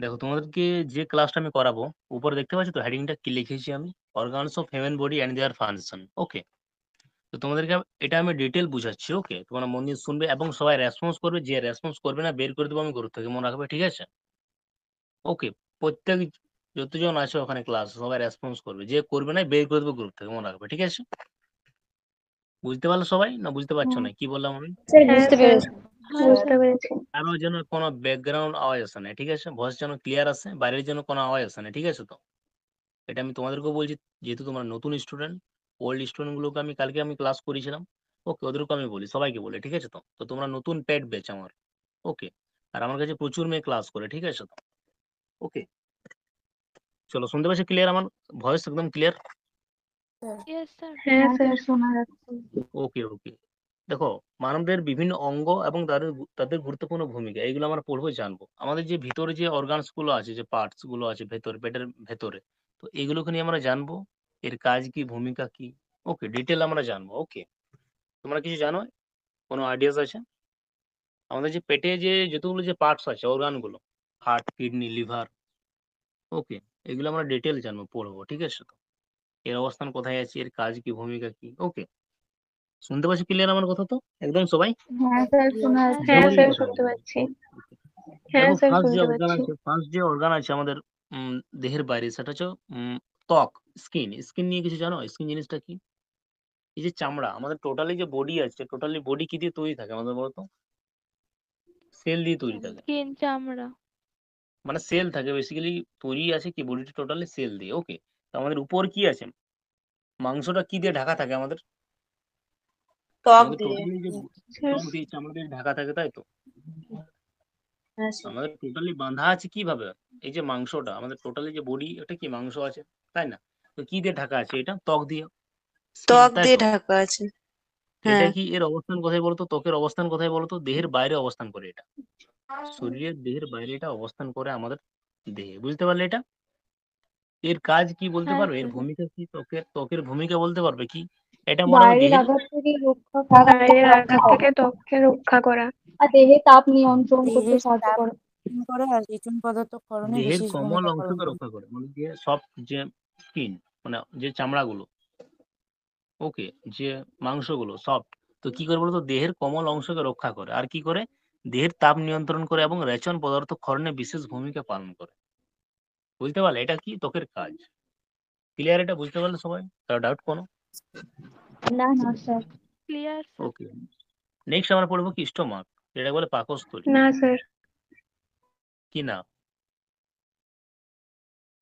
দেখো তোমাদেরকে যে ক্লাসটা আমি করাবো, উপরে দেখতে পাচ্ছ তো হেডিংটা কি লিখেছি আমি? Organs of human body and their function. Okay, তো তোমাদেরকে এটা আমি ডিটেল বুঝাচ্ছি। ওকে, তোমরা মন দিয়ে শুনবে এবং সবাই রেসপন্স করবে। যে রেসপন্স করবে না বের করে দেবো আমি গ্রুপ থেকে, মনে রাখবে, ঠিক আছে? ওকে, প্রত্যেক যতজন আছে ওখানে ক্লাস সবাই রেসপন্স করবে, যে করবে না বের করে দেবো গ্রুপ থেকে, মনে রাখবে, ঠিক আছে? বুঝতে পারলো সবাই না বুঝতে পারছো না কি বললাম আমি? স্যার হ্যাঁ বুঝতে স্যার, পেরেছি। বুঝতে পেরেছি। কারো যেন কোনো ব্যাকগ্রাউন্ড আওয়াজ আসে না, ঠিক আছে? ভয়েস যেন ক্লিয়ার আসে, বাইরের যেন কোনো আওয়াজ আসে না, ঠিক আছে? তো এটা আমি তোমাদেরকেও বলছি, যেহেতু তোমরা নতুন স্টুডেন্ট। ওল্ড স্টুডেন্ট গুলোকে আমি কালকে আমি ক্লাস করেছিলাম। ওকে, ওদেরকে আমি বলি, সবাইকে বলে, ঠিক আছে? তো তো তোমরা নতুন পেড ব্যাচ আমার। ওকে, আর আমার কাছে প্রচুর মেয়ে ক্লাস করে, ঠিক আছে? তো ওকে, চলো, শুনতে পাচ্ছি ক্লিয়ার আমার ভয়েস? একদম ক্লিয়ার? Yes sir. হ্যাঁ স্যার, শোনা যাচ্ছে। ওকে ওকে, দেখো, মানবদের বিভিন্ন অঙ্গ এবং তাদের তাদের গুরুত্বপূর্ণ ভূমিকা, এইগুলো আমরা পড়বো, জানবো। আমাদের যে ভিতরে যে অর্গানস গুলো আছে, যে পার্টস গুলো আছে ভেতরে, পেটের ভেতরে, তো এগুলোকে নিয়ে আমরা জানবো। এর কাজ কি, ভূমিকা কি, ওকে, ডিটেল আমরা জানবো। ওকে, তোমরা কিছু জানো? কোনো আইডিয়াস আছে? আমাদের যে পেটে যে যতগুলো যে পার্টস আছে, অর্গান গুলো, হার্ট, কিডনি, লিভার, ওকে, এগুলো আমরা ডিটেল জানবো, পড়বো, ঠিক আছে? তো এর অবস্থান কোথায় আছে, এর কাজ কি, ভূমিকা কি। ওকে, শুনতে পাচ্ছি ক্লিয়ার আমার কথা তো একদম সবাই? হ্যাঁ স্যার, শোনা হ্যাঁ যাচ্ছে। স্যার, জোরে স্যার কথা শুনতে বলবো। পাচ্ছি। হ্যাঁ দেখো, স্যার, ফার্স্ট যে শুনতে অর্গান পাচ্ছি। আছে, আমাদের দেহের বাইরে, সেটা হচ্ছে ত্বক, স্কিন। স্কিন নিয়ে কিছু জানো? স্কিন জিনিসটা কি? এই যে চামড়া, আমাদের টোটালি যে বডি আছে, টোটালি বডি কি দিয়ে তৈরি থাকে আমাদের বলতো? সেল দিয়ে তৈরি থাকে। স্কিন, চামড়া। মানে সেল থাকে বেসিক্যালি, তৈরি আছে কি বডিটা টোটালি সেল দিয়ে। ওকে, তো আমাদের উপর কি আছে? মাংসটা কি দিয়ে ঢাকা থাকে আমাদের? ত্বক আমাদের দিয়ে। টোটালি যে স্যার, ত্বক দিয়ে, চামড়া দিয়ে ঢাকা থাকে, তাই তো? হ্যাঁ স্যার। আমাদের টোটালি বাঁধা আছে কিভাবে? এই যে মাংসটা, আমাদের টোটালি যে বডি, এটা কি মাংস আছে, তাই না? তো কি দিয়ে ঢাকা আছে? এটা ত্বক দিয়ে, স্কিন, ত্বক তাই দিয়ে তো? ঢাকা আছে। এটা হ্যাঁ। কি, এর অবস্থান কোথায় বলতো? ত্বকের অবস্থান কোথায় বলতো? দেহের বাইরে অবস্থান করে এটা। শরীরের দেহের বাইরে এটা অবস্থান করে আমাদের দেহে, বুঝতে পারলে এটা? এর কাজ কি বলতে হ্যাঁ পারবে? এর স্যার। ভূমিকা কি? ত্বকের ভূমিকা বলতে পারবে কি? এটা মনে হবে বাইরের দেহের, আঘাত থেকে রক্ষা বাইরের আঘাত করা থেকে ত্বককে রক্ষা করা। আর দেহে তাপ নিয়ন্ত্রণ করতে দেহের সাহায্য চাপ করে। নিয়ন্ত্রণ করে আর রেচন পদার্থ ক্ষরণে দেহের বিশেষ কোমল ভূমিকা পালন অংশকে করে। রক্ষা করে, মানে যে সফট যে স্কিন, মানে যে চামড়াগুলো, ওকে, যে মাংসগুলো সফট, তো কি করে বলতো? দেহের কোমল অংশকে রক্ষা করে। আর কি করে? দেহের তাপ নিয়ন্ত্রণ করে এবং রেচন পদার্থ ক্ষরণে বিশেষ ভূমিকা পালন করে। বুঝতে পারলে এটা কি ত্বকের কাজ? ক্লিয়ার? এটা বুঝতে পারলে সবাই? কারো ডাউট কোনো? না না sir. Clear sir. Okay, next আমরা পড়বো কি? স্টোমাক, যেটা বলে পাকস্থলী। না স্যার। কি না?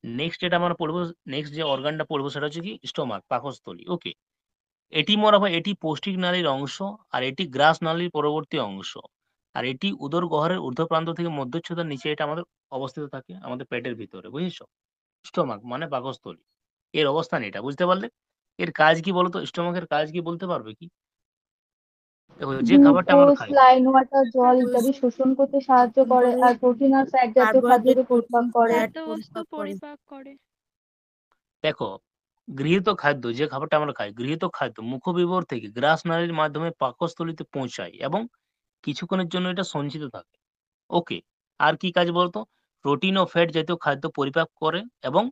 নেক্সট যেটা আমরা পড়বো, নেক্সট যে অর্গানটা পড়বো সেটা হচ্ছে কি? স্টোমাক, পাকস্থলী। ওকে, এটি মনে হয় এটি পৌষ্টিক নালীর অংশ, আর এটি গ্রাস নালীর পরবর্তী অংশ, আর এটি উদর গহ্বরের ঊর্ধ্ব প্রান্ত থেকে মধ্যচ্ছদার নিচে এটা আমাদের অবস্থিত থাকে, আমাদের পেটের ভিতরে, বুঝেছো? স্টোমাক মানে পাকস্থলী, এর অবস্থান এটা, বুঝতে পারলে? এর কাজ কি বলতো? স্টোমাকের কাজ কি বলতে পারবে কি? দেখো, যে খাবারটা আমরা গ্লুকোজ, খাই, লাইন ওয়াটার, জল গ্লুকোজ ইত্যাদি শোষণ করতে সাহায্য শোষণ করে, করে, আর প্রোটিন আর ফ্যাট জাতীয় কার্বোহাইড্রেট, খাদ্যকে পরিপাক প্রোটিন, করে। ফ্যাট খাদ্যবস্তু পরিপাক করে। পরিপাক করে। দেখো, গৃহীত খাদ্য, যে খাবারটা আমরা খাই, গৃহীত খাদ্য মুখবিবর থেকে গ্রাস নালীর মাধ্যমে পাকস্থলীতে পৌঁছায় এবং কিছুক্ষণের জন্য এটা সঞ্চিত থাকে। ওকে, আর কি কাজ বলতো? প্রোটিন ও ফ্যাট জাতীয় খাদ্য পরিপাক করে এবং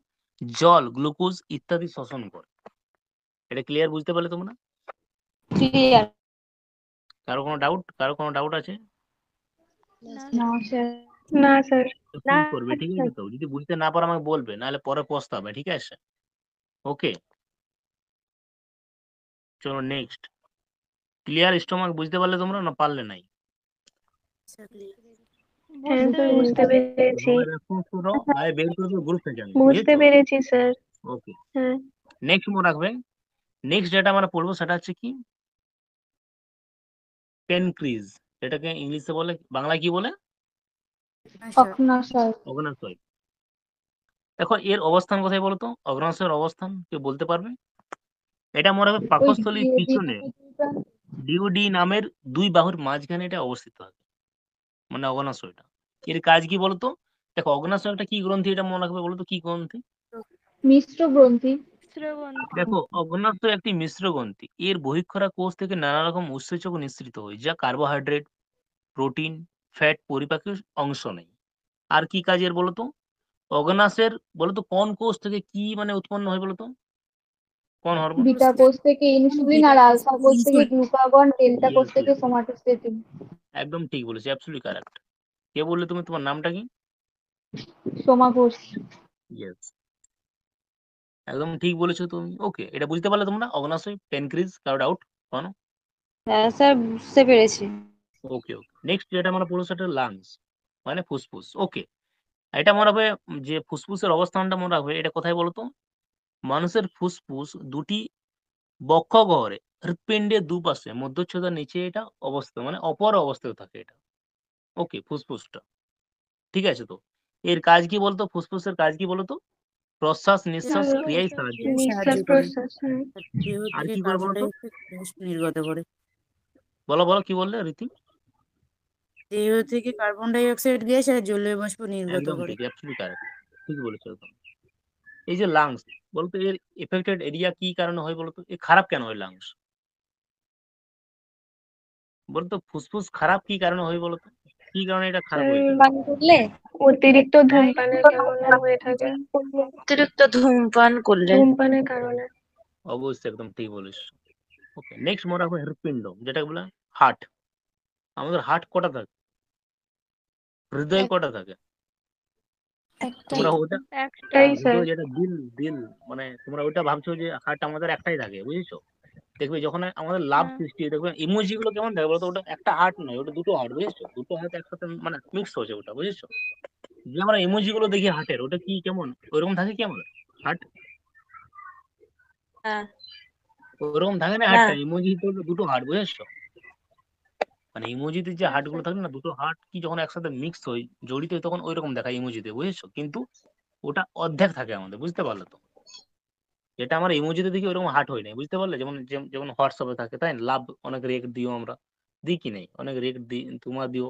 জল, গ্লুকোজ ইত্যাদি শোষণ করে। এটা ক্লিয়ার? বুঝতে পারলে তোমরা? ক্লিয়ার। কারো কোনো ডাউট? কারো কোনো ডাউট আছে? না না স্যার। স্যার। না স্যার। ফোন করবে, ঠিক আছে? তো যদি বুঝতে না পারো আমাকে বলবে, নাহলে পরে পস্তাবে, ঠিক আছে? ওকে, চলো নেক্সট। ক্লিয়ার? স্টোমাক বুঝতে পারলে তোমরা, না পারলে নাই? হ্যাঁ বুঝতে স্যার, বুঝতে পেরেছি। পেরেছি। সবাই রেসপন্স করো, নাহলে বের করে দেবো গ্রুপ থেকে আমি, বুঝতে বুঝেছো? পেরেছি স্যার। ওকে, হ্যাঁ। নেক্সট মনে রাখবে, নেক্সট যেটা আমরা পড়বো সেটা হচ্ছে কি? পেনক্রিজ, এটাকে ইংলিশে বলে, বাংলায় কি বলে? অগ্ন্যাশয়। অগ্নাশয়। দেখো, এর অবস্থান কোথায় বলতো? অগ্নাশয়ের অবস্থান কেউ বলতে পারবে? এটা মনে হবে ওই পাকস্থলীর পিছনে, ডিওডি ডিওডি নামের দুই বাহুর মাঝখানে এটা অবস্থিত আছে, মানে অগ্নাশয়টা। এর কাজ কি বলতো? দেখো, অগ্নাশয় একটা কি গ্রন্থি, এটা মনে রাখবে, বলতো কি গ্রন্থি? মিশ্র গ্রন্থি। শ্রবন্তী। দেখো, অগ্নাশয় একটি মিশ্র গ্রন্থি। এর বহিঃক্ষরা কোষ থেকে নানা রকম উৎসেচক নিঃসৃত হয়, যা কার্বোহাইড্রেট, প্রোটিন, ফ্যাট পরিপাকের অংশ নেয়। আর কি কাজের বলো তো? অগ্ন্যাশয়ের বলো তো কোন কোষ থেকে কি মানে উৎপন্ন হয় বলো তো? কোন হরমোন? বিটা কোষ থেকে ইনসুলিন আর আলফা কোষ থেকে গ্লুকাগন, ডেল্টা কোষ Yes, থেকে yes. সোমাটোস্টেটিন। একদম ঠিক বলেছি, অ্যাবসলিউটলি কারেক্ট। কে বললে তুমি? তোমার নামটা কি? সোমা ঘোষ। ইয়েস, একদম ঠিক বলেছো তুমি। ওকে, এটা বুঝতে পারলে তোমরা? অগ্ন্যাশয়, প্যানক্রিজ, কারো ডাউট? কোনো? হ্যাঁ স্যার, বুঝতে পেরেছি। ওকে ওকে, নেক্সট যেটা আমরা পড়বো সেটা লাংস, মানে ফুসফুস। ওকে, এটা মনে হবে যে ফুসফুসের অবস্থানটা মনে হবে এটা কোথায় বলো তো? মানুষের ফুসফুস দুটি বক্ষগহ্বরে হৃৎপিণ্ডের দুপাশে মধ্যচ্ছদার নিচে এটা অবস্থিত, মানে অপর অবস্থিত থাকে এটা। ওকে, ফুসফুসটা ঠিক আছে। তো এর কাজ কি বলতো? ফুসফুসের কাজ কি বলতো? প্রশ্বাস নিঃশ্বাস ক্রিয়ায় সাহায্য করে। নিঃশ্বাস সাহায্য করে। প্রশ্বাস, হ্যাঁ। দেহ আর থেকে কি করে কার্বন বলতো? ডাই অক্সাইড গ্যাস নির্গত করে। বলো বলো, কি বললে রীতি? দেহ থেকে কার্বন ডাই অক্সাইড গ্যাস আর জলীয় বাষ্প নির্গত একদম করে। ঠিক, অ্যাবসলিউটলি কারেক্ট, ঠিক বলেছো একদম। এই যে লাংস বলতো, এর এফেক্টেড এরিয়া কি কারণে হয় বলতো? এ খারাপ কেন হয় লাংস বলতো? ফুসফুস খারাপ কি কারণে হয় বলতো? কি কারণে এটা খারাপ হয়ে যায়? ধূমপান করলে, অতিরিক্ত ধূমপানের কারণে হয়ে থাকে। অতিরিক্ত ধূমপান করলে। ধূমপানের কারণে। অবশ্যই, একদম ঠিক বলিস। ওকে, নেক্সট মনে রাখবো হৃৎপিণ্ড, যেটা বলে হার্ট। আমাদের হার্ট কটা থাকে? হৃদয় কটা থাকে? তোমরা ওটা একটাই স্যার। হৃদয় যেটা দিল, দিল মানে তোমরা ওটা ভাবছো যে হার্ট আমাদের একটাই থাকে, বুঝেছো? দেখবে যখন আমাদের লাভ সৃষ্টি হয়, দেখবে ইমোজি গুলো কেমন থাকে বলতো? ওটা একটা হার্ট নয়, ওটা দুটো হার্ট, বুঝেছো? দুটো হার্ট একসাথে মানে মিক্স হচ্ছে ওটা, বুঝেছো? যে আমরা ইমোজি গুলো দেখি হার্টের, ওটা কি কেমন ওইরকম থাকে কি আমাদের হার্ট? হ্যাঁ। ওইরকম থাকে না না। হার্টটা, ইমোজি তো দুটো হার্ট, বুঝেছো? মানে ইমোজিতে যে হ্যাঁ হার্ট গুলো স্যার। থাকে না, দুটো হার্ট কি যখন একসাথে মিক্স হয়, জড়িত হয়, তখন ওইরকম দেখায় ইমোজিতে, বুঝেছো? কিন্তু ওটা অর্ধেক থাকে আমাদের, বুঝতে পারলে তো? যেটা আমরা ইমোজিতে দেখি ওরকম হার্ট হয় না, বুঝতে পারলে? যেমন যেমন হোয়াটসঅ্যাপে থাকে, তাই না? লাভ অনেক রেক দিও আমরা, দিই কি নেই? অনেক রেক দিই, তোমরা দিও,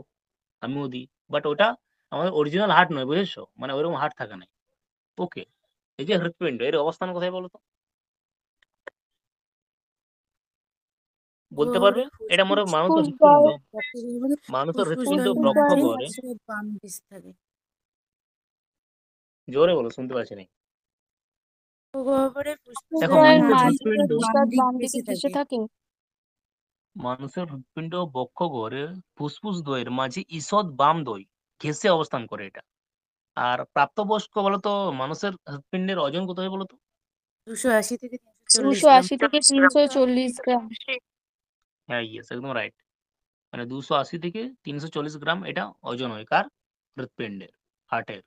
আমিও দিই, বাট ওটা আমাদের অরিজিনাল হার্ট নয়, বুঝেছো? মানে ওইরকম হার্ট থাকে না। ওকে, এই যে হৃৎপিণ্ড, এর অবস্থান কোথায় বলো তো? বলতে পারবে? এটা মনে হয় মানুষের হৃৎপিণ্ড, মানুষের হৃৎপিণ্ড বৃক্ষ গহ্বরে। বাম দিকে থাকে। জোরে বলো, শুনতে পাচ্ছি না। গহ্বরে দেখো ফুসফুসের মানুষের মাঝে হৃৎপিণ্ড, বাম দিক বেশি থাকে। মানুষের হৃৎপিণ্ড বক্ষ গহ্বরে ফুসফুস দ্বয়ের মাঝে ঈষৎ বাম দ্বয় ঘেঁষে অবস্থান করে এটা। আর প্রাপ্তবয়স্ক বলতো মানুষের হৃৎপিণ্ডের ওজন কত হয় বলতো? 280 থেকে 340 গ্রাম। 280 থেকে 340 গ্রাম। হ্যাঁ, ইয়েস, একদম রাইট। মানে 280 থেকে 340 গ্রাম এটা ওজন হয় কার? হৃৎপিণ্ডের, হার্টের।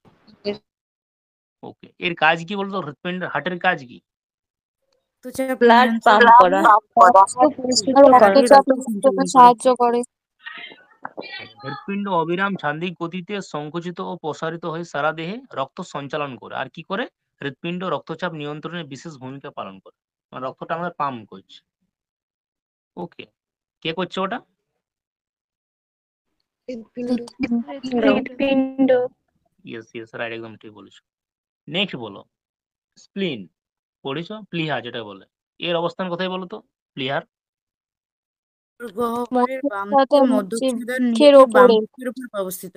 ওকে, এর কাজ কি বলতো? হৃৎপিণ্ডের, হার্টের কাজ কি? ব্লাড ব্লাড পাম্প করা। রক্তচাপ নিয়ন্ত্রণে সাহায্য করে। হৃৎপিণ্ড অবিরাম যান্ত্রিক গতিতে সংকুচিত ও প্রসারিত হয়ে সারা দেহে রক্ত সঞ্চালন করে। আর কি করে? হৃৎপিণ্ড রক্তচাপ নিয়ন্ত্রণে বিশেষ ভূমিকা পালন করে, মানে রক্তটা আমাদের পাম্প করছে। ওকে, কে করছে ওটা? হৃৎপিণ্ড। ইয়েস ইয়েস, রাইট, একদম ঠিক বলেছো। নেক্সট বলো স্প্লিন। পড়েছো? প্লিহা যেটা বলে, এর অবস্থান কোথায় বলো তো? প্লিহার গহ্বরের বাম দিকে মধ্যচ্ছদার বৃক্ষের নিচে বাম ওপরে। দিকের উপর অবস্থিত।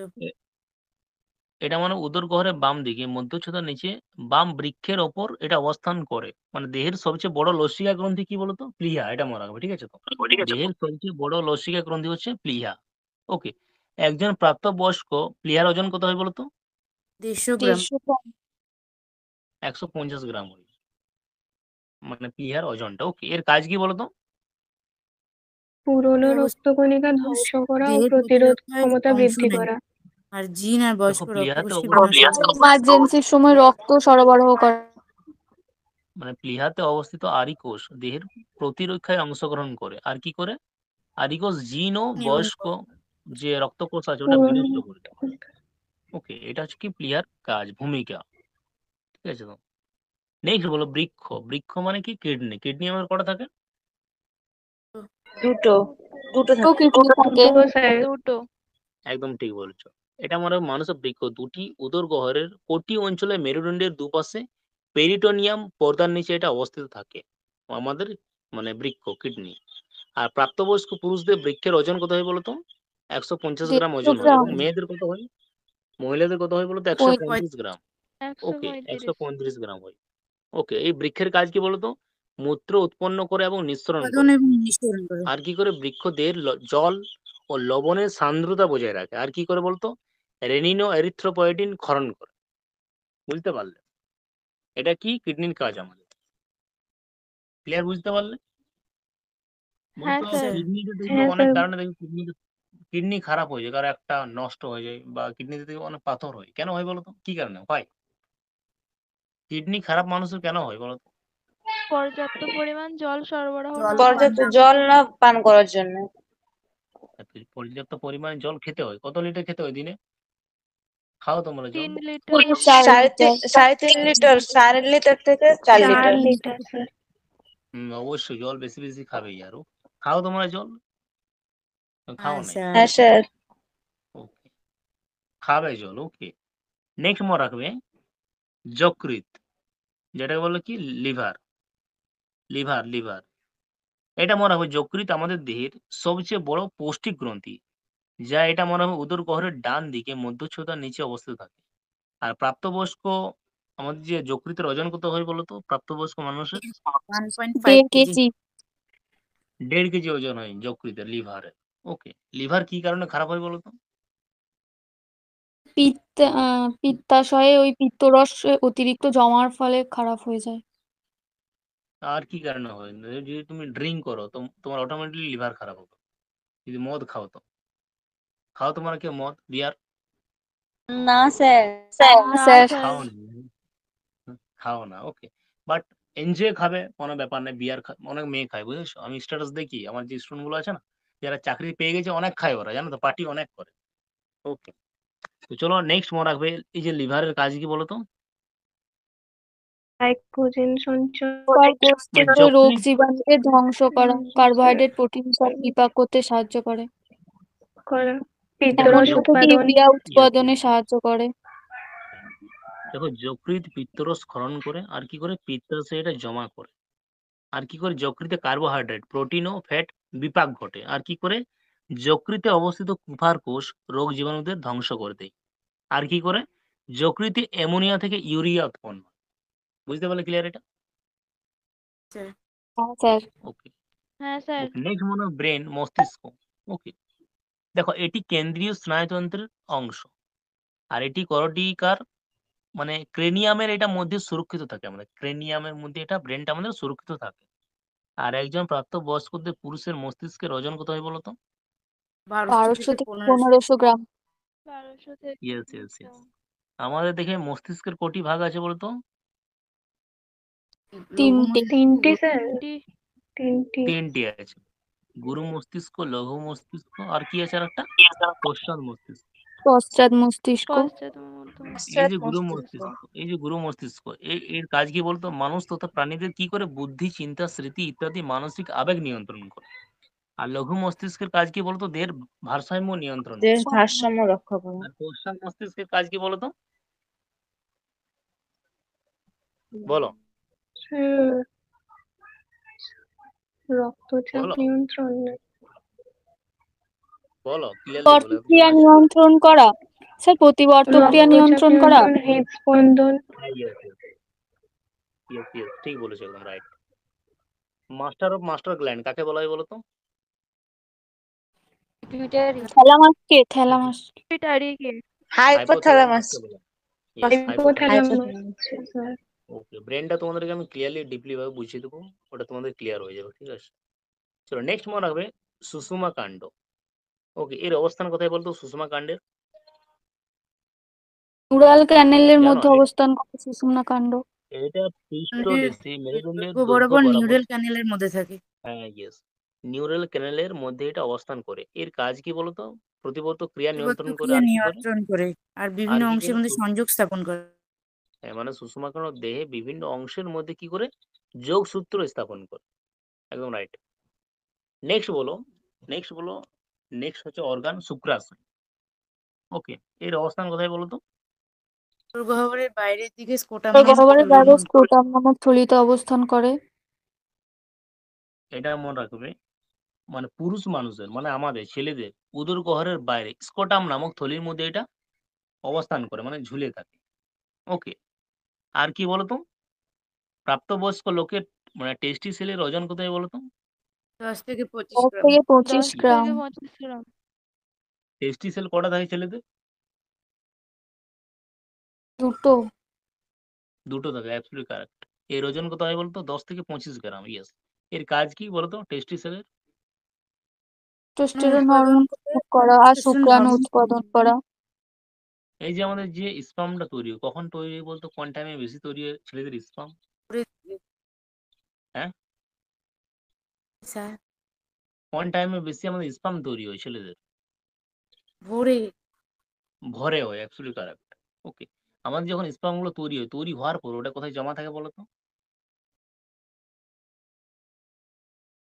এটা মানে উদর গহ্বরের বাম দিকে মধ্যচ্ছদার নিচে বাম বৃক্ষের ওপর এটা অবস্থান করে। মানে দেহের সবচেয়ে বড় লসিকা গ্রন্থি কি বলতো? প্লিহা, এটা মনে রাখবে, ঠিক আছে? তো দেহের সবচেয়ে বড় লসিকা গ্রন্থি হচ্ছে প্লিহা। ওকে, একজন প্রাপ্তবয়স্ক প্লিহার ওজন কত হয় বলতো? 150 গ্রাম। 150 গ্রাম। 150 গ্রাম হয় মানে প্লিহার ওজনটা। ওকে, এর কাজ কি বলতো? পুরনো রক্তকণিকা কোষ ধ্বংস করা ও দেহের প্রতিরোধ প্রতিরক্ষায় ক্ষমতা অংশ বৃদ্ধি নেয়। করা। আর জিন আর দেখো বয়স্ক প্লিহাতে রক্তকোষকে বিনাশ করে। ইমার্জেন্সির সময় রক্ত সরবরাহ করে। মানে প্লিহাতে অবস্থিত আরিকোষ দেহের প্রতিরক্ষায় অংশগ্রহণ করে। আর কি করে? আরিকোষ জিন ও এবং বয়স্ক যে রক্তকোষ আছে ওটা বিনষ্ট করে। ওকে, এটা হচ্ছে কি প্লিহার কাজ, ভূমিকা, ঠিক আছে? তো নেক্সট বলো বৃক্ষ। বৃক্ষ মানে কি? কিডনি। কিডনি আমার কটা থাকে? দুটো দুটো তো থাকে। কিডনি থাকে। একদম ঠিক বলেছো। এটা মানে মানুষের বৃক্ষ দুটি উদর গহ্বরের কোটি অঞ্চলে মেরুদণ্ডের দুপাশে পেরিটোনিয়াম পর্দার নিচে এটা অবস্থিত থাকে আমাদের, মানে বৃক্ষ, কিডনি। আর প্রাপ্তবয়স্ক পুরুষদের বৃক্ষের ওজন কত হয় বলতো? 150 গ্রাম 150 ওজন হয়, গ্রাম। এবং মেয়েদের কত হয়? মহিলাদের কত হয় বলো তো? 135 গ্রাম। ওকে, 135 গ্রাম হয়। ওকে, এই বৃক্ষের কাজ কি বলতো? মূত্র উৎপন্ন করে এবং নিঃসরণ উৎপাদন করে। এবং নিঃসরণ করে। আর কি করে? বৃক্ষ দেহের জল ও লবণের সান্দ্রতা বজায় রাখে। আর কি করে বলতো? রেনিন ও এরিথ্রোপয়েটিন ক্ষরণ করে। বুঝতে পারলে? এটা কি কিডনির কাজ আমাদের। ক্লিয়ার? বুঝতে পারলে? হ্যাঁ বলতো স্যার। কিডনিতে দেখবে হ্যাঁ অনেক স্যার। কারণে দেখবে কিডনি খারাপ হয়ে যায়, কারো একটা নষ্ট হয়ে যায় বা কিডনিতে দেখবে অনেক পাথর হয়। কেন হয় বলতো? কি কারণে হয়? কিডনি খারাপ মানুষের কেন হয় বলতো? পর্যাপ্ত পরিমাণ জল সরবরাহ জল না পান পর্যাপ্ত করার জল জন্য। না পান করার জন্য। পর্যাপ্ত পরিমাণে জল খেতে হয়। কত লিটার খেতে হয় দিনে? খাও তোমরা জল? 3 লিটার। 4 লিটার। 3.5 লিটার, 4 লিটার থেকে 4 4 লিটার। Litre sir. অবশ্যই জল বেশি বেশি খাবে আরো। খাও তোমরা জল? খাও হ্যাঁ নাই? স্যার। হ্যাঁ স্যার। ওকে, খাবে জল। ওকে, নেক্সট মনে রাখবে যকৃৎ, যেটাকে বলে কি লিভার। লিভার লিভার এটা মনে রাখবে, যকৃৎ আমাদের দেহের সবচেয়ে বড় পৌষ্টিক গ্রন্থি, যা এটা মনে হবে উদর গহ্বরের ডান দিকে মধ্যচ্ছদার নিচে অবস্থিত থাকে। আর প্রাপ্তবয়স্ক আমাদের যে যকৃতের ওজন কত হয় বলতো? প্রাপ্তবয়স্ক মানুষের 1.5 কেজি। কেজি। 1.5 কেজি ওজন হয় যকৃতের, লিভারে। ওকে, লিভার কি কারণে খারাপ হয় বলতো? পিত্তাশয়ে ওই পিত্তরস অতিরিক্ত জমার ফলে খারাপ হয়ে যায়। আর কি কারণে হয়? যদি তুমি ড্রিঙ্ক করো তো তোমার অটোমেটিকলি লিভার খারাপ হবে। যদি মদ খাও তো, খাও তোমরা কেউ মদ, বিয়ার? না স্যার। না স্যার। স্যার। খাও না? খাও না, ওকে। বাট এনজয় খাবে, কোনো ব্যাপার নাই। বিয়ার অনেক মেয়ে খায়, বুঝেছো? আমি স্ট্যাটাস দেখি, আমার যে স্টুডেন্ট গুলো আছে না, যারা চাকরি পেয়ে গেছে, অনেক খায় ওরা, জানো তো, পার্টি অনেক করে। ওকে, তো চলো নেক্সট মনে রাখবে, এই যে লিভারের কাজ কি বলতো? গ্লাইকোজেন সঞ্চয় কোষ থেকে রোগ যকৃৎ জীবাণুকে ধ্বংস করা, কার্বোহাইড্রেট প্রোটিন সব বিপাক করতে সাহায্য করে, করা, দেখো পিত্তরস উৎপাদন। ইউরিয়া yes, উৎপাদনে yes. সাহায্য করে। দেখো যকৃৎ পিত্তরস ক্ষরণ করে, আর কি করে? পিত্তাশয়ে এটা জমা করে। আর কি করে? যকৃতে কার্বোহাইড্রেট, প্রোটিন ও ফ্যাট বিপাক ঘটে। আর কি করে? যকৃতে অবস্থিত কুফার কোষ রোগ জীবাণুদের ধ্বংস করে দেয়। আর কি করে? যকৃতে অ্যামোনিয়া থেকে ইউরিয়া উৎপন্ন হয়। বুঝতে পারলে ক্লিয়ার এটা? স্যার। হ্যাঁ স্যার। ওকে, হ্যাঁ স্যার। ওকে, নেক্সট মনে হয় ব্রেন, মস্তিষ্ক। ওকে, দেখো এটি কেন্দ্রীয় স্নায়ুতন্ত্রের অংশ। আর এটি করটিকার মানে ক্রেনিয়ামের এটা মধ্যে সুরক্ষিত থাকে, আমাদের ক্রেনিয়ামের মধ্যে এটা ব্রেনটা আমাদের সুরক্ষিত থাকে। আর একজন প্রাপ্তবয়স্কদের পুরুষের মস্তিষ্কের ওজন কত হয় বলতো? 1200 1200 থেকে থেকে 1500। 1500 গ্রাম। 1200 থেকে ইয়েস ইয়েস 1500। ইয়েস। আমাদের দেখে মস্তিষ্কের কটি ভাগ আছে বলতো? লঘু 3টে। মস্তিষ্ক, 3টি গুরু স্যার। মস্তিষ্ক। 3টি। 3টি আছে। গুরু মস্তিষ্ক, লঘু মস্তিষ্ক, আর কি আছে আর একটা? পশ্চাৎ মস্তিষ্ক। পশ্চাৎ মস্তিষ্ক। পশ্চাৎ মধ্য এই পশ্চাৎ যে গুরু মস্তিষ্ক। মস্তিষ্ক, এই যে গুরু মস্তিষ্ক, এর কাজ কি বলতো? মানুষ তথা প্রাণীদের কি করে? বুদ্ধি, চিন্তা, স্মৃতি ইত্যাদি মানসিক আবেগ নিয়ন্ত্রণ করে। আর লঘু মস্তিষ্কের কাজ কি বলতো? দেহের ভারসাম্য নিয়ন্ত্রণ দেহের করে। ভারসাম্য রক্ষা করা। আর পশ্চাৎ মস্তিষ্কের কাজ কি বলতো? বলো স্যার, রক্তচাপ বলো নিয়ন্ত্রণ। বলো ক্লিয়ারলি বলো, এত প্রতিক্রিয়া জোরে আছে। নিয়ন্ত্রণ করা। স্যার প্রতিবর্তক্রিয়া রক্তচাপ নিয়ন্ত্রণ করা। নিয়ন্ত্রণ, হৃদস্পন্দন। হ্যাঁ, ইয়েস ইয়েস ইয়েস ইয়েস, ঠিক বলেছো, একদম right. Master of master gland কাকে বলা হয় বলতো? পিটুইটারি। থ্যালামাস। পিটারি কে? হাইপোথ্যালামাস। হাইপোথ্যালামাসকে বলা হয়। Yes, hypothalamus. হাইপোথ্যালামাস। স্যার। ওকে, ব্রেনটা তোমাদেরকে আমি ক্লিয়ারলি ডিপলি ভাবে বুঝিয়ে দেবো, ওটা তোমাদের ক্লিয়ার হয়ে যাবে, ঠিক আছে? চলো নেক্সট মনে রাখবে সুষুমা কাণ্ড। ওকে, এর অবস্থান কোথায় বলতো? সুষুমা কাণ্ডের নিউরাল ক্যানেলের জানো? মধ্যে অবস্থান করে সুষুম্না কাণ্ড। এটা পৃষ্ঠদেশে মেরুদণ্ডের দৈর্ঘ্য দৈর্ঘ্য বরাবর বরাবর। নিউরাল ক্যানেলের মধ্যে থাকে। হ্যাঁ, ইয়েস, নিউরাল ক্যানেলের মধ্যে এটা অবস্থান করে। এর কাজ কি বলতো? প্রতিবর্ত ক্রিয়া নিয়ন্ত্রণ করে। প্রতিবর্তক্রিয়া আর কি করে? নিয়ন্ত্রণ করে আর বিভিন্ন আর কি অংশের করে? মধ্যে সংযোগ স্থাপন করে। মানে সুষুমা কাণ্ড দেহে বিভিন্ন অংশের মধ্যে কি করে? যোগসূত্র স্থাপন করে। একদম রাইট। নেক্সট বলো, নেক্সট বলো, নেক্সট হচ্ছে অর্গান শুক্রাশয়। ওকে, এর অবস্থান কোথায় বলো তো? গহ্বরের বাইরের দিকে স্কোটাম গহ্বরের বাইরে স্ক্রোটাম নামক থলিতে অবস্থান করে। এটা মনে রাখবে, মানে পুরুষ মানুষের, মানে আমাদের ছেলেদের উদর গহ্বরের বাইরে স্কোটাম নামক থলির মধ্যে এটা অবস্থান করে মানে ঝুলে থাকে। ওকে, আর কি বলতো? প্রাপ্তবয়স্ক লোকের মানে টেস্টিসেলের ওজন কোথায় বলতো? 10 থেকে 25 10 গ্রাম। থেকে 25 10 গ্রাম। থেকে 25 গ্রাম। টেস্টিসেল কটা থাকে ছেলেদের? দুটো। দুটো থাকে, অ্যাবসলিউটলি কারেক্ট। এর ওজন কত হয় বলতো? 10 থেকে 25 গ্রাম। ইয়েস। এর কাজ কি বলতো টেস্টিসেলের? টেস্টোস্টেরন উৎপাদন হরমোন করে করা আর টেস্টোস্টেরন শুক্রাণু হরমোন উৎপাদন করা। এই যে আমাদের যে স্পামটা তৈরি হয়, কখন তৈরি হয় বলতো? কোন টাইমে বেশি তৈরি হয় ছেলেদের স্পাম? করে হ্যাঁ, স্যার কোন টাইমে বেশি আমাদের স্পাম তৈরি হয় ছেলেদের? ভোরে। ভরে হয়, অ্যাবসলিউটলি কারেক্ট। ওকে, আমাদের যখন স্পাম গুলো তৈরি হয়, তৈরি হওয়ার পর ওটা কোথায় জমা থাকে বলতো?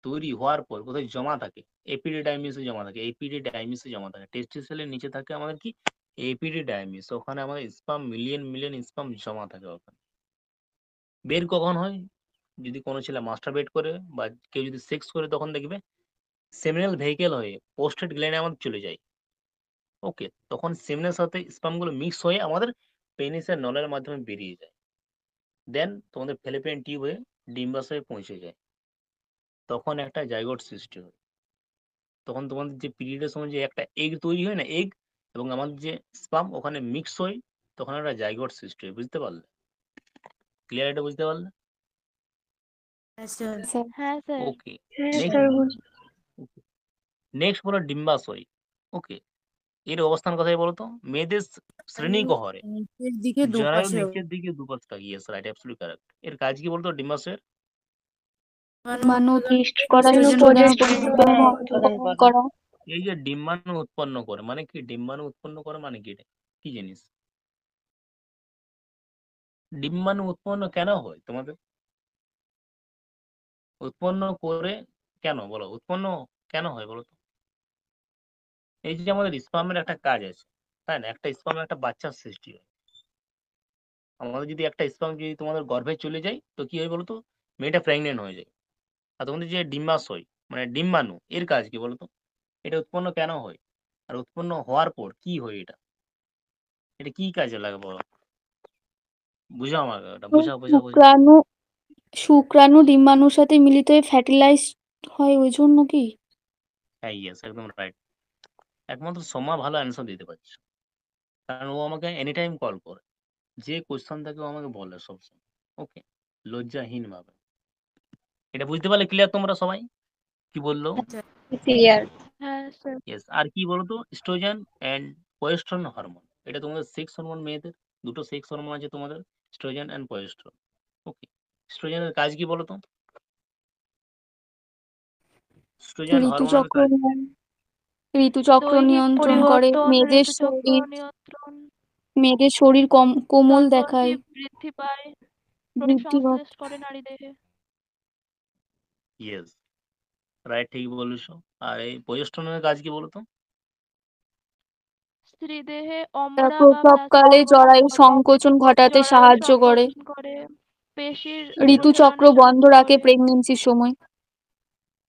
তৈরি হওয়ার পর কোথায় জমা থাকে? এপিডিডাইমিসে জমা থাকে, এপিডিডাইমিসে জমা থাকে। টেস্টিসেলের নিচে থাকে আমাদের কি? এপিডিডাইমিস। ওখানে আমাদের স্পাম মিলিয়ন মিলিয়ন স্পাম জমা থাকে ওখানে। বের কখন হয়? যদি কোনো ছেলে মাস্টারবেট করে বা কেউ যদি সেক্স করে, তখন দেখবে সেমিনাল ভেহিকেল হয়ে পোস্টেড গ্ল্যান্ডে আমাদের চলে যায়। ওকে, তখন সেমিনের সাথে স্পাম গুলো মিক্স হয়ে আমাদের পেনিসের নলের মাধ্যমে বেরিয়ে যায়। দেন তোমাদের ফ্যালোপিয়ান টিউব হয়ে ডিম্বাশয়ে পৌঁছে যায়। তখন একটা জাইগোট সৃষ্টি হয়। তখন তোমাদের যে পিরিয়ডের সময় যে একটা এগ তৈরি হয় না, এগ এবং আমাদের যে স্পাম ওখানে মিক্স হয়, তখন একটা জাইগোট সৃষ্টি হয়। বুঝতে পারলে? ক্লিয়ার? এটা বুঝতে পারলে? স্যার স্যার হ্যাঁ স্যার। ওকে, হ্যাঁ নেক্সট স্যার বুঝ নেক্সট বলো ডিম্বাশয়। ওকে, এর অবস্থান কোথায় বলতো? মেয়েদের শ্রেণী গহ্বরে, নিচের দিকে জরায়ুর দুপাশে নিচের দিকে দুপাশ থাকে। Yes, right, absolutely correct. এর কাজ কি বলতো ডিম্বাশয়ের? ডিম্বাণু উৎপন্ন করা, ডিম্বাণু ইস্ট্রোজেন প্রজেস্টেরন উৎপাদন করা। এই যে ডিম্বাণু উৎপন্ন করে মানে কি? ডিম্বাণু উৎপন্ন করে মানে কি? এটা কি জিনিস? ডিম্বাণু উৎপন্ন কেন হয় তোমাদের? উৎপন্ন করে কেন বলো? উৎপন্ন কেন হয় বলো তো? এই যে আমাদের স্পামের একটা কাজ আছে, তাই না? একটা স্পামের একটা বাচ্চার সৃষ্টি হয়। আমাদের যদি একটা স্পাম যদি তোমাদের গর্ভে চলে যায়, তো কি হয় বলতো? মেয়েটা প্রেগনেন্ট হয়ে যায়। আর তোমাদের যে ডিম্বাশয় মানে ডিম্বাণু, এর কাজ কি বলতো? এটা উৎপন্ন কেন হয়? আর উৎপন্ন হওয়ার পর কি হয় এটা? এটা কি কাজে লাগে বলো? বুঝাও আমাকে, ওটা বুঝাও বুঝাও বুঝাও। শুক্রাণু শুক্রাণু ডিম্বাণুর সাথে মিলিত হয়ে ফ্যার্টিলাইজ হয়, ওই জন্য কি? হ্যাঁ, ইয়েস, একদম রাইট। একমাত্র সোমা ভালো অ্যান্সার দিতে পারছে, কারণ ও আমাকে এনি টাইম কল করে। যে কোশ্চেন থাকে ও আমাকে বলে সবসময়। ওকে, লজ্জাহীন ভাবে। এটা বুঝতে পারলে ক্লিয়ার তোমরা সবাই? কি বললো? ক্লিয়ার। হ্যাঁ স্যার। ইয়েস। আর কি বলতো? স্ট্রোজেন এন্ড প্রোজেস্টেরন হরমোন, এটা তোমাদের সেক্স হরমোন। মেয়েদের দুটো সেক্স হরমোন আছে তোমাদের, স্ট্রোজেন এন্ড প্রোজেস্টেরন। ওকে, স্ট্রোজেনের কাজ কি বলতো? স্ট্রোজেন হরমোনের ঋতুচক্র কাজ ঋতুচক্র দৈহিক নিয়ন্ত্রণ করে, পরিবর্তন, ঋতুচক্র নিয়ন্ত্রণ, মেয়েদের শরীর কোমল স্তনগ্রন্থি দেখায়, বৃদ্ধি পায়, শরীর বৃদ্ধি সংশ্লেষ করে নারী দেহে। ইয়েস, রাইট, ঠিক বলেছো। আর এই প্রোজেস্টেরনের কাজ কি বলতো? স্ত্রী দেহে অমরা বা প্রসবকালে জরায়ু সংকোচন ঘটাতে জরায়ু সাহায্য করে, সংকোচন করে, পেশির ঋতুচক্র প্রসারণে বন্ধ সাহায্য রাখে করে। প্রেগন্যান্সির সময়।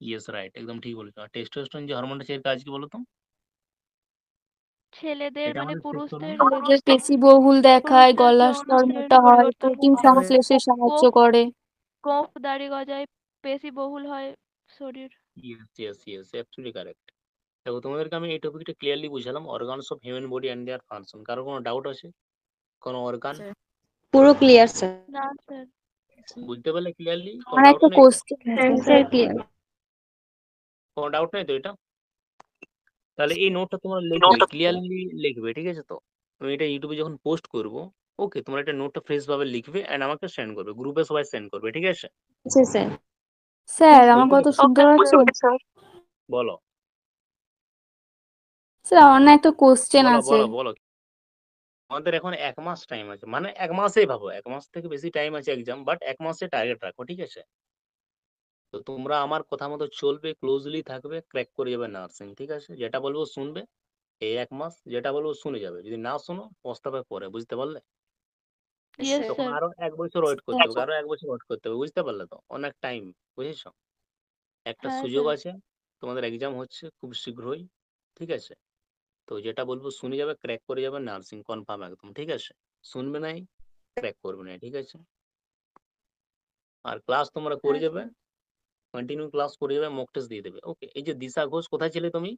ইয়েস, রাইট, একদম ঠিক বলেছো। আর টেস্টোস্টেরন যে হরমোনটা, এর কাজ কি বলতো? ছেলেদের এটা মানে আমাদের সেক্স হরমোন। ছেলেদের পেশি বহুল দেখায়, পুরুষদের গলার স্বর যৌনাঙ্গের মোটা হয়, পরিবর্তন প্রোটিন ঘটায়, সংশ্লেষে সাহায্য কোপ করে। কোপ দাড়ি গজায়, পেশি বহুল হয় শরীর। Yes yes yes, absolutely correct. দেখো, তোমাদেরকে আমি এই টপিকটা ক্লিয়ারলি বুঝালাম, organs of human body and their function. কারো কোনো ডাউট আছে? কোনো অর্গান স্যার পুরো ক্লিয়ার স্যার। না স্যার। বুঝতে পারলে ক্লিয়ারলি? কোনো আমার ডাউট একটা নেই তো? কোশ্চেন হ্যাঁ আছে। Sir clear. কোনো ডাউট নেই তো? এটা তাহলে এই নোটটা তোমরা লিখবে, ক্লিয়ারলি লিখবে, ঠিক আছে তো? আমি এটা ইউটিউবে যখন পোস্ট করব, ওকে, তোমরা এটা নোটটা ফ্রেশ ভাবে লিখবে এন্ড আমাকে সেন্ড করবে, গ্রুপে সবাই সেন্ড করবে, ঠিক আছে? আচ্ছা স্যার। স্যার, আমার বুঝতে কথা পেরেছো? শুনতে পাচ্ছেন? বলো স্যার, আমার না একটা কোশ্চেন বলো আছে। বলো বলো। আমাদের এখন 1 মাস টাইম আছে, মানে 1 মাসেই ভাবো, 1 মাস থেকে বেশি টাইম আছে এক্সাম, বাট 1 মাসে টার্গেট রাখো, ঠিক আছে? তো তোমরা আমার কথা মতো চলবে, ক্লোজলি থাকবে, ক্র্যাক করে যাবে নার্সিং, ঠিক আছে? যেটা বলবো শুনবে এই 1 মাস, যেটা বলবো শুনে যাবে। যদি না শোনো পস্তাবে পরে, বুঝতে পারলে? ইয়েস তখন স্যার। আরো 1 বছর ওয়েট করতে হবে, আরো 1 বছর ওয়েট করতে হবে, বুঝতে পারলে তো? অনেক টাইম, বুঝেছো? একটা হ্যাঁ সুযোগ স্যার। আছে, তোমাদের এক্সাম হচ্ছে খুব শীঘ্রই, ঠিক আছে? তো যেটা বলবো শুনে যাবে, ক্র্যাক করে যাবে, নার্সিং কনফার্ম একদম, ঠিক আছে? শুনবে নাই, ক্র্যাক করবে না, ঠিক আছে? আর ক্লাস তোমরা করে হ্যাঁ যাবে, স্যার। কন্টিনিউ ক্লাস করে যাবে, মক টেস্ট দিয়ে দেবে। ওকে, এই যে দিশা ঘোষ, কোথায় ছিলে তুমি?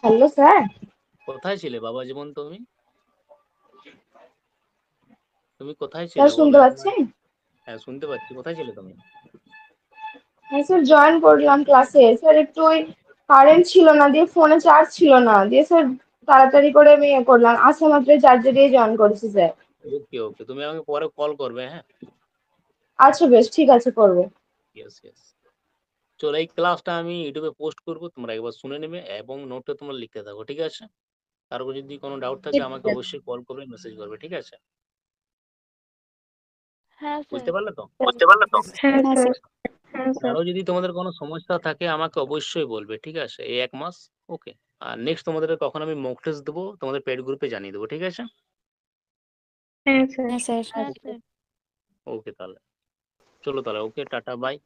Hello sir. কোথায় ছিলে বাবা জীবন তুমি? তুমি কোথায় স্যার ছিলে বলো শুনতে এখন? পাচ্ছেন? হ্যাঁ শুনতে পাচ্ছি, কোথায় ছিলে তুমি? হ্যাঁ স্যার, জয়েন করলাম ক্লাসে। স্যার একটু ওই কারেন্ট ছিল না, দিয়ে ফোনে চার্জ ছিল না, দিয়ে স্যার তাড়াতাড়ি করে আমি ইয়ে করলাম, আসা মাত্রই চার্জে দিয়ে জয়েন করেছি স্যার। ওকে ওকে, তুমি আমাকে পরে কল করবে, হ্যাঁ? আচ্ছা বেশ, ঠিক আছে, করবো। Yes yes. চলো, এই ক্লাসটা আমি ইউটিউবে পোস্ট করবো, তোমরা একবার শুনে নেবে এবং নোটটা তোমরা লিখতে থাকো, ঠিক আছে? কারো যদি কোনো ডাউট থাকে আমাকে অবশ্যই কল করবে, মেসেজ করবে, ঠিক আছে? হ্যাঁ স্যার। বুঝতে পারলে তো? হ্যাঁ হ্যাঁ স্যার। স্যার। আরো যদি তোমাদের কোনো সমস্যা থাকে আমাকে অবশ্যই বলবে, ঠিক আছে? এই 1 মাস। ওকে। আর নেক্সট তোমাদের কখন আমি মক টেস্ট দেবো তোমাদের পেড গ্রুপে জানিয়ে দেবো, ঠিক আছে? হ্যাঁ স্যার। হ্যাঁ স্যার। হ্যাঁ স্যার। ওকে তাহলে, চলো তাহলে, ওকে, টাটা, বাই।